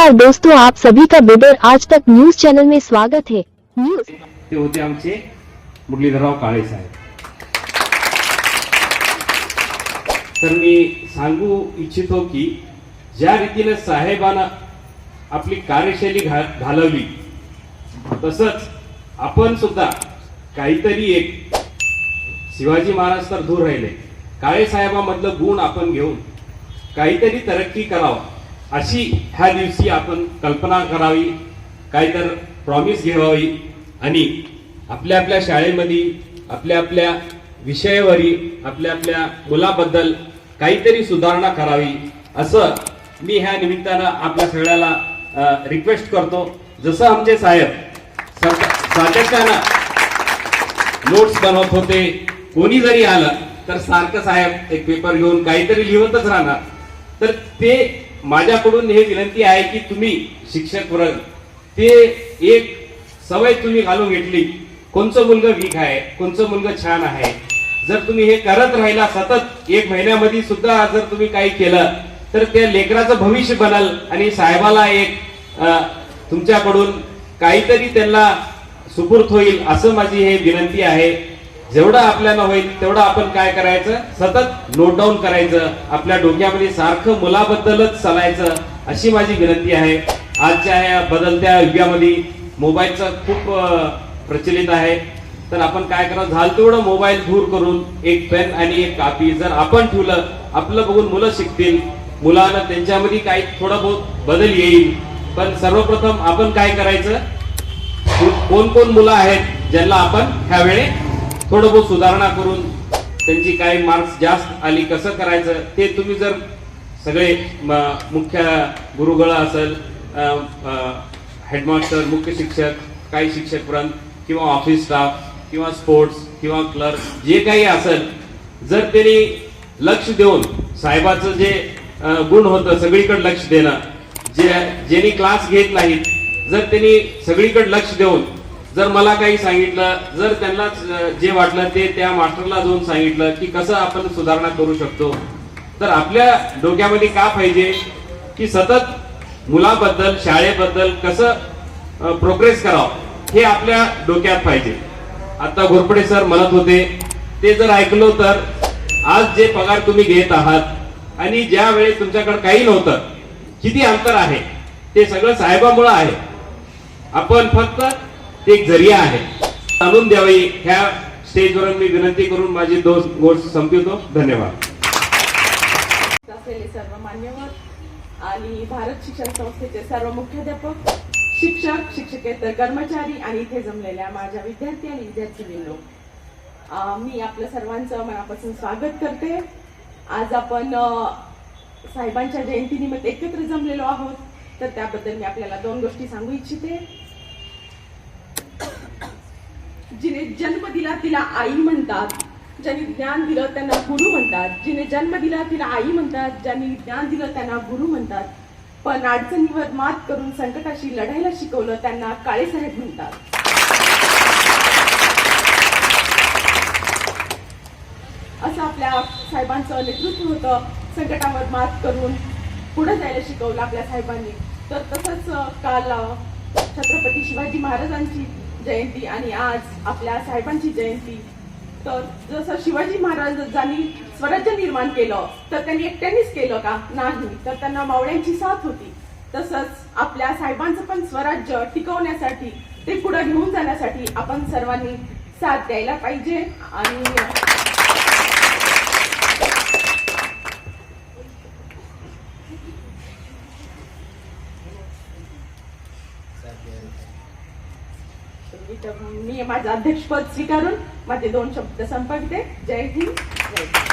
नमस्कार दोस्तों, आप सभी का बिदर आज तक न्यूज चैनल में स्वागत है। न्यूज ते होते आमचे मुरलीधरराव काळे साहेब। तर मी सांगू इच्छितो की ज्या रीतीने साहेबांना आपली कार्यशैली घालवली तसंच आपण सुद्धा काहीतरी एक शिवाजी महाराज तर दूर राहिले, काळे साहेबांमधलं गुण आपण घेऊन काहीतरी तरक्की करावं अशी ह्या दिवशी आपण कल्पना करावी, काहीतर प्रॉमिस घ्यावी आणि आपल्या आपल्या शाळेमध्ये आपल्या आपल्या विषयावरी आपल्या आपल्या मुलाबद्दल काहीतरी सुधारणा करावी असं मी ह्या निमित्तानं आपल्या सगळ्याला रिक्वेस्ट करतो। जसं आमचे साहेब सातत्यानं नोट्स बनवत होते, कोणी जरी आलं तर सारखं साहेब एक पेपर घेऊन काहीतरी लिहतच राहणार, तर ते माझ्याकडून हे विनंती आहे की तुम्ही शिक्षक वर्ग ते एक सवय तुम्ही घालून घेतली, कोणचं मुलगा वीक आहे, कोणचं मुलगा छान आहे, जर तुम्ही हे करत राहिला सतत एक महिन्यामध्ये सुद्धा जर तुम्ही काही केलं तर त्या लेकराचं भविष्य बनल आणि साहेबाला एक तुमच्याकडून काहीतरी त्यांना सुपूर्त होईल असं माझी हे विनंती आहे। जेवढं आपल्याला होईल तेवढं आपण काय करायचं, सतत नोट डाऊन करायचं, आपल्या डोक्यामध्ये सारखं मुलाबद्दलच चालायचं अशी माझी विनंती आहे। आजच्या या बदलत्या युगामध्ये मोबाईलचा खूप प्रचलित आहे, तर आपण काय करावं, झालं तेवढं मोबाईल दूर करून एक पेन आणि एक कॉपी जर आपण ठेवलं, आपलं बघून मुलं शिकतील, मुलांना त्यांच्यामध्ये काही थोडा बहुत बदल येईल। पण सर्वप्रथम आपण काय करायचं, कोण कोण मुलं आहेत ज्यांना आपण ह्यावेळी थोडं बहुत सुधारणा करून त्यांची काही मार्क्स जास्त आली कसं करायचं ते तुम्ही जर सगळे मुख्य गुरुगळ असेल, हेडमास्टर, मुख्य शिक्षक, काही शिक्षक वृंद किंवा ऑफिस स्टाफ किंवा स्पोर्ट्स किंवा क्लर्क जे काही असेल, जर त्यांनी लक्ष देऊन साहेबाचं जे गुण होतं सगळीकडे लक्ष देणं, ज्यांनी क्लास घेत नाहीत जर त्यांनी सगळीकडे लक्ष देऊन जर मला काही सांगितलं, जर त्यांना जे वाटलं ते त्या मास्टरला जाऊन सांगितलं की कसं आपण सुधारणा करू शकतो, तर आपल्या डोक्यामध्ये का पाहिजे की सतत मुलाबद्दल शाळेबद्दल कसं प्रोग्रेस करावं हे आपल्या डोक्यात पाहिजे। आता घोरपडे सर म्हणत होते ते जर ऐकलो तर आज जे पगार तुम्ही घेत आहात आणि ज्या वेळेस तुमच्याकडे काही नव्हतं किती अंतर आहे, ते सगळं साहेबांमुळे आहे। आपण फक्त एक जरिया आहे, आणून द्यावी ह्या स्टेजवर मी विनंती करून माझी दोन गोष्ट संपवतो। धन्यवाद। सर्व मान्यवर आणि भारत शिक्षण संस्थेचे सर्व मुख्याध्यापक, शिक्षक, शिक्षकेतर कर्मचारी आणि इथे जमलेल्या माझ्या विद्यार्थी आणि विद्यार्थिनींनो, मी आपल्या सर्वांचं मनापासून स्वागत करते। आज आपण साहेबांच्या जयंतीनिमित्त एकत्र जमलेलो आहोत, तर त्याबद्दल मी आपल्याला दोन गोष्टी सांगू इच्छिते। जिने जन्म दिला तिला आई म्हणतात, ज्यांनी ज्ञान दिलं त्यांना गुरु म्हणतात, जिने जन्म दिला तिला आई म्हणतात, ज्यांनी ज्ञान दिलं त्यांना गुरु म्हणतात, पण अडचणीवर मात करून संकटाशी लढायला शिकवलं त्यांना काळे साहेब म्हणतात। असं आपल्या साहेबांचं नेतृत्व होतं, संकटावर मात करून पुढे जायला शिकवलं आपल्या साहेबांनी। तर तसंच काल छत्रपती शिवाजी महाराजांची जयंती आणि आज आपल्या साहेबांची जयंती। तर जसं शिवाजी महाराजांनी स्वराज्य निर्माण केलं तर त्यांनी एकट्यानेच केलं का? नाही, तर त्यांना मावळ्यांची साथ होती। तसंच आपल्या साहेबांचं पण स्वराज्य टिकवण्यासाठी, ते पुढे घेऊन जाण्यासाठी आपण सर्वांनी साथ द्यायला पाहिजे। आणि मी माझं अध्यक्षपद स्वीकारून माझे दोन शब्द संपवते। जय हिंद, जय हिंद।